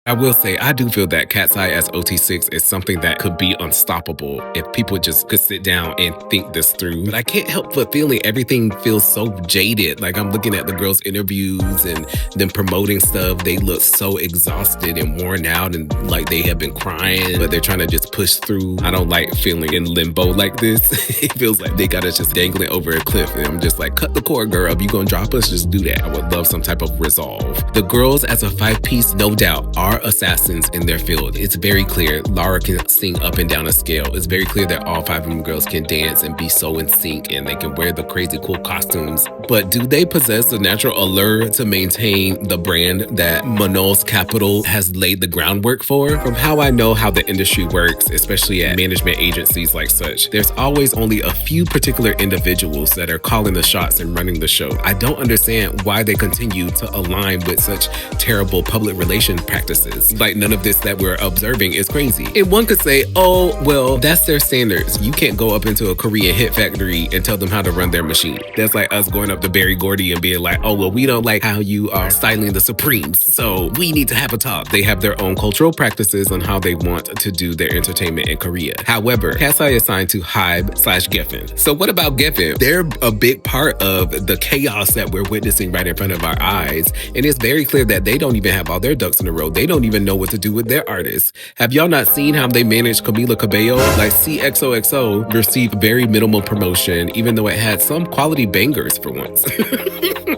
I will say, I do feel that Cat's Eye as OT6 is something that could be unstoppable if people just could sit down and think this through. But I can't help but feeling everything feels so jaded. Like I'm looking at the girls' interviews and them promoting stuff. They look so exhausted and worn out and like they have been crying, but they're trying to just push through. I don't like feeling in limbo like this. It feels like they got us just dangling over a cliff. And I'm just like, cut the cord, girl. If you gonna drop us, just do that. I would love some type of resolve. The girls as a 5-piece, no doubt, are assassins in their field. It's very clear Laura can sing up and down a scale. It's very clear that all 5 of them girls can dance and be so in sync and they can wear the crazy cool costumes. But do they possess the natural allure to maintain the brand that Manol's Capital has laid the groundwork for? From how I know how the industry works, especially at management agencies like such, there's always only a few particular individuals that are calling the shots and running the show. I don't understand why they continue to align with such terrible public relations practices. Like none of this that we're observing is crazy. And one could say, oh, well, that's their standards. You can't go up into a Korean hit factory and tell them how to run their machine. That's like us going up to Berry Gordy and being like, oh, well, we don't like how you are styling the Supremes, so we need to have a talk. They have their own cultural practices on how they want to do their entertainment in Korea. However, Cat's Eye is signed to Hybe/Geffen. So what about Geffen? They're a big part of the chaos that we're witnessing right in front of our eyes. And it's very clear that they don't even have all their ducks in a row. They don't even know what to do with their artists. Have y'all not seen how they managed Camila Cabello? Like CXOXO received very minimal promotion, even though it had some quality bangers for once.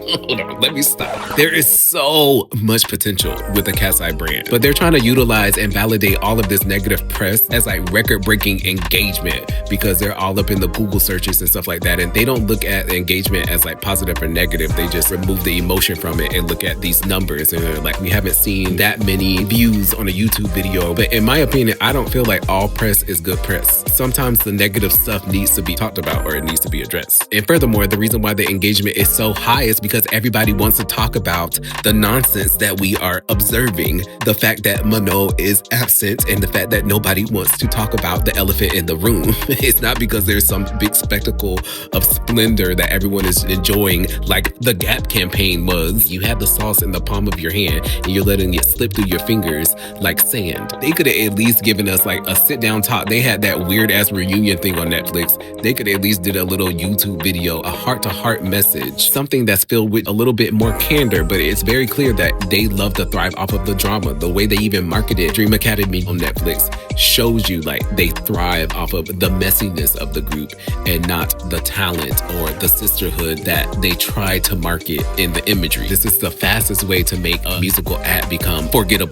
Hold on, let me stop. There is so much potential with the Cat's Eye brand, but they're trying to utilize and validate all of this negative press as like record-breaking engagement because they're all up in the Google searches and stuff like that, and they don't look at engagement as like positive or negative. They just remove the emotion from it and look at these numbers, and they're like, we haven't seen that many views on a YouTube video. But in my opinion, I don't feel like all press is good press. Sometimes the negative stuff needs to be talked about or it needs to be addressed. And furthermore, the reason why the engagement is so high is because everybody wants to talk about the nonsense that we are observing, the fact that Manol is absent, and the fact that nobody wants to talk about the elephant in the room. It's not because there's some big spectacle of splendor that everyone is enjoying like the Gap campaign was. You have the sauce in the palm of your hand and you're letting it slip through your fingers like sand. They could have at least given us like a sit-down talk. They had that weird-ass reunion thing on Netflix. They could at least did a little YouTube video, a heart-to-heart message, something that's filled with a little bit more candor, but it's very clear that they love to thrive off of the drama. The way they even marketed Dream Academy on Netflix shows you like they thrive off of the messiness of the group and not the talent or the sisterhood that they try to market in the imagery. This is the fastest way to make a musical ad become forgettable.